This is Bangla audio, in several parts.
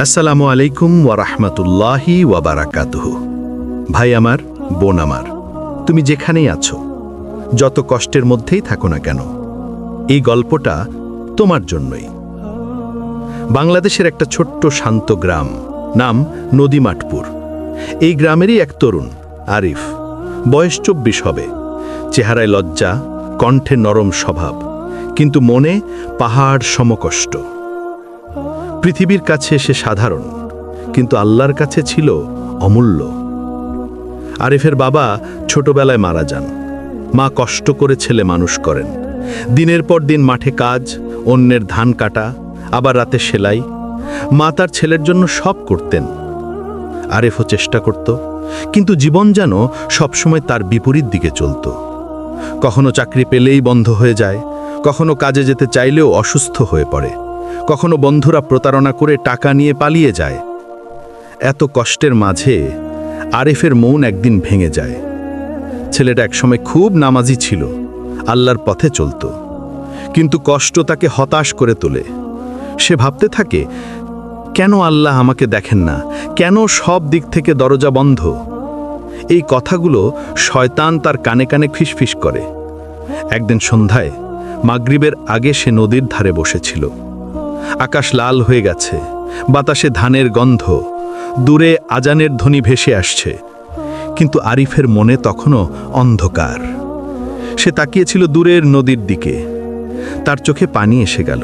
আসসালামু আলাইকুম ওয়া রাহমাতুল্লাহি ওয়া বারাকাতুহু। ভাই আমার, বোন আমার, তুমি যেখানেই আছো, যত কষ্টের মধ্যেই থাকো না কেন, এই গল্পটা তোমার জন্যই। বাংলাদেশের একটা ছোট্ট শান্ত গ্রাম, নাম নদীমাটপুর। এই গ্রামেরই এক তরুণ, আরিফ, বয়স 24 হবে। চেহারায় লজ্জা, কণ্ঠে নরম স্বভাব, কিন্তু মনে পাহাড় সমকষ্ট। পৃথিবীর কাছে সে সাধারণ, কিন্তু আল্লাহর কাছে ছিল অমূল্য। আরিফের বাবা ছোটবেলায় মারা যান। মা কষ্ট করে ছেলে মানুষ করেন। দিনের পর দিন মাঠে কাজ, অন্যের ধান কাটা, আবার রাতে সেলাই। মা তার ছেলের জন্য সব করতেন। আরিফও চেষ্টা করত, কিন্তু জীবন যেন সবসময় তার বিপরীত দিকে চলত। কখনো চাকরি পেলেই বন্ধ হয়ে যায়, কখনো কাজে যেতে চাইলেও অসুস্থ হয়ে পড়ে, কখনো বন্ধুরা প্রতারণা করে টাকা নিয়ে পালিয়ে যায়। এত কষ্টের মাঝে আরিফের মন একদিন ভেঙে যায়। ছেলেটা একসময় খুব নামাজি ছিল, আল্লাহর পথে চলত, কিন্তু কষ্ট তাকে হতাশ করে তোলে। সে ভাবতে থাকে, কেন আল্লাহ আমাকে দেখেন না, কেন সব দিক থেকে দরজা বন্ধ। এই কথাগুলো শয়তান তার কানে কানে ফিসফিস করে। একদিন সন্ধ্যায় মাগরিবের আগে সে নদীর ধারে বসেছিল। আকাশ লাল হয়ে গেছে, বাতাসে ধানের গন্ধ, দূরে আজানের ধ্বনি ভেসে আসছে, কিন্তু আরিফের মনে তখনও অন্ধকার। সে তাকিয়েছিল দূরের নদীর দিকে। তার চোখে পানি এসে গেল।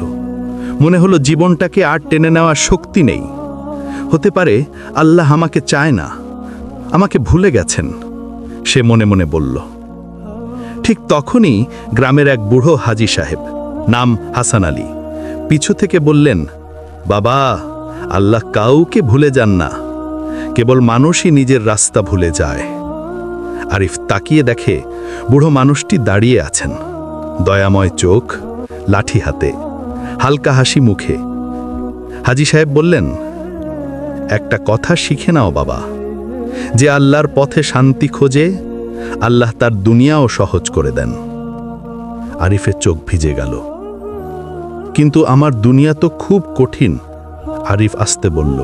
মনে হলো জীবনটাকে আর টেনে নেওয়ার শক্তি নেই। হতে পারে আল্লাহ আমাকে চায় না, আমাকে ভুলে গেছেন, সে মনে মনে বলল। ঠিক তখনই গ্রামের এক বুড়ো হাজী সাহেব, নাম হাসান আলী, পিছু থেকে বললেন, বাবা, আল্লাহ কাউকে ভুলে যান না, কেবল মানুষই নিজের রাস্তা ভুলে যায়। আরিফ তাকিয়ে দেখে বুড়ো মানুষটি দাঁড়িয়ে আছেন, দয়াময় চোখ, লাঠি হাতে, হালকা হাসি মুখে। হাজী সাহেব বললেন, একটা কথা শিখে নাও বাবা, যে আল্লাহর পথে শান্তি খোঁজে, আল্লাহ তার দুনিয়াও সহজ করে দেন। আরিফের চোখ ভিজে গেল। কিন্তু আমার দুনিয়া তো খুব কঠিন, আরিফ আস্তে বলল।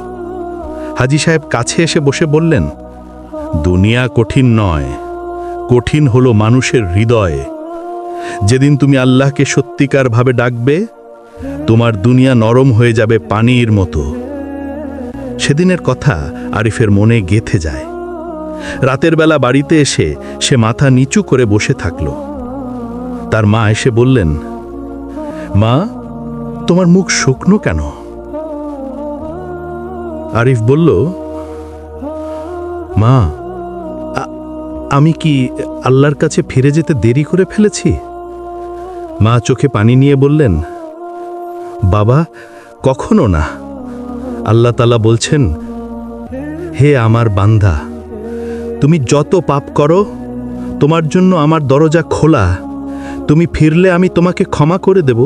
হাজী সাহেব কাছে এসে বসে বললেন, দুনিয়া কঠিন নয়, কঠিন হলো মানুষের হৃদয়ে। যেদিন তুমি আল্লাহকে সত্যিকারভাবে ডাকবে, তোমার দুনিয়া নরম হয়ে যাবে পানির মতো। সেদিনের কথা আরিফের মনে গেঁথে যায়। রাতের বেলা বাড়িতে এসে সে মাথা নিচু করে বসে থাকল। তার মা এসে বললেন, মা, তোমার মুখ শুকনো কেন? আরিফ বলল, মা, আমি কি আল্লাহর কাছে ফিরে যেতে দেরি করে ফেলেছি? মা চোখে পানি নিয়ে বললেন, বাবা, কখনো না। আল্লাহ তাআলা বলছেন, হে আমার বান্দা, তুমি যত পাপ করো, তোমার জন্য আমার দরজা খোলা, তুমি ফিরলে আমি তোমাকে ক্ষমা করে দেব।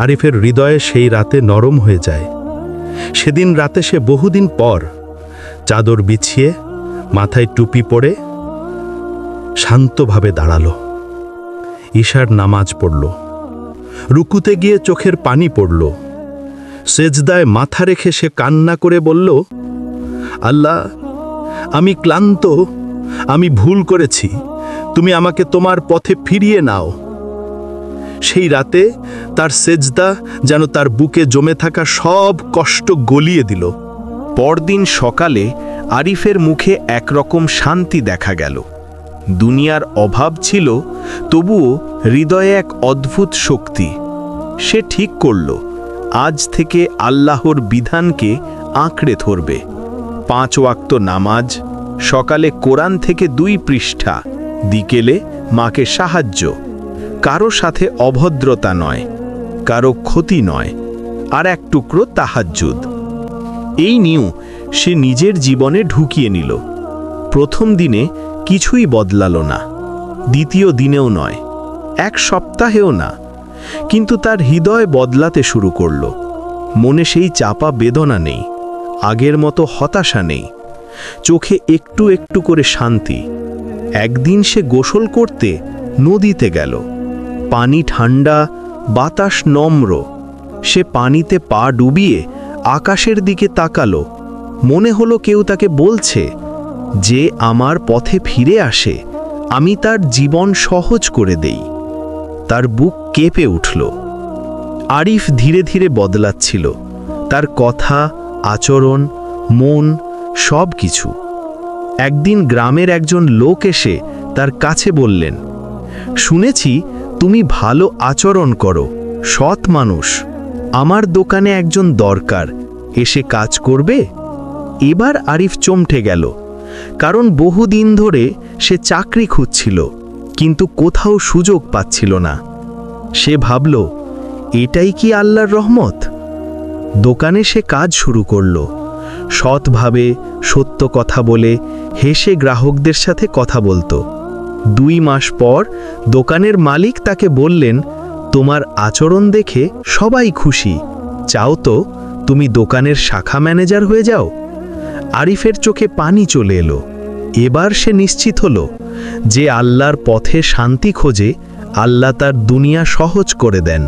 আরিফের হৃদয়ে সেই রাতে নরম হয়ে যায়। সেদিন রাতে সে বহুদিন পর চাদর বিছিয়ে মাথায় টুপি পরে শান্তভাবে দাঁড়ালো। ঈশার নামাজ পড়ল, রুকুতে গিয়ে চোখের পানি পড়ল। সেজদায় মাথা রেখে সে কান্না করে বলল, আল্লাহ, আমি ক্লান্ত, আমি ভুল করেছি, তুমি আমাকে তোমার পথে ফিরিয়ে নাও। সেই রাতে তার সেজদা যেন তার বুকে জমে থাকা সব কষ্ট গলিয়ে দিল। পরদিন সকালে আরিফের মুখে একরকম শান্তি দেখা গেল। দুনিয়ার অভাব ছিল, তবুও হৃদয়ে এক অদ্ভুত শক্তি। সে ঠিক করল, আজ থেকে আল্লাহর বিধানকে আঁকড়ে ধরবে। 5 ওয়াক্ত নামাজ, সকালে কোরআন থেকে 2 পৃষ্ঠা, বিকেলে মাকে সাহায্য। কারো সাথে অভদ্রতা নয়, কারো ক্ষতি নয়, আর এক টুকরো তাহাজ্জুদ। এই নিয়ম সে নিজের জীবনে ঢুকিয়ে নিল। প্রথম দিনে কিছুই বদলালো না, দ্বিতীয় দিনেও নয়, 1 সপ্তাহেও না, কিন্তু তার হৃদয় বদলাতে শুরু করল। মনে সেই চাপা বেদনা নেই, আগের মতো হতাশা নেই, চোখে একটু একটু করে শান্তি। একদিন সে গোসল করতে নদীতে গেল। পানি ঠান্ডা, বাতাস নম্র। সে পানিতে পা ডুবিয়ে আকাশের দিকে তাকালো। মনে হলো কেউ তাকে বলছে, যে আমার পথে ফিরে আসে আমি তার জীবন সহজ করে দেই। তার বুক কেঁপে উঠল। আরিফ ধীরে ধীরে বদলাচ্ছিল, তার কথা, আচরণ, মন, সব কিছু। একদিন গ্রামের একজন লোক এসে তার কাছে বললেন, শুনেছি তুমি ভালো আচরণ করো, সৎ মানুষ। আমার দোকানে একজন দরকার, এসে কাজ করবে? এবার আরিফ চমকে গেল, কারণ বহুদিন ধরে সে চাকরি খুঁজছিল, কিন্তু কোথাও সুযোগ পাচ্ছিল না। সে ভাবল, এটাই কি আল্লাহর রহমত? দোকানে সে কাজ শুরু করল। সৎভাবে, সত্য কথা বলে, হেসে গ্রাহকদের সাথে কথা বলতো। 2 মাস পর দোকানের মালিক তাকে বললেন, তোমার আচরণ দেখে সবাই খুশি, চাও তো তুমি দোকানের শাখা ম্যানেজার হয়ে যাও? আরিফের চোখে পানি চলে এলো। এবার সে নিশ্চিত হলো, যে আল্লাহর পথে শান্তি খোঁজে, আল্লাহ তার দুনিয়া সহজ করে দেন।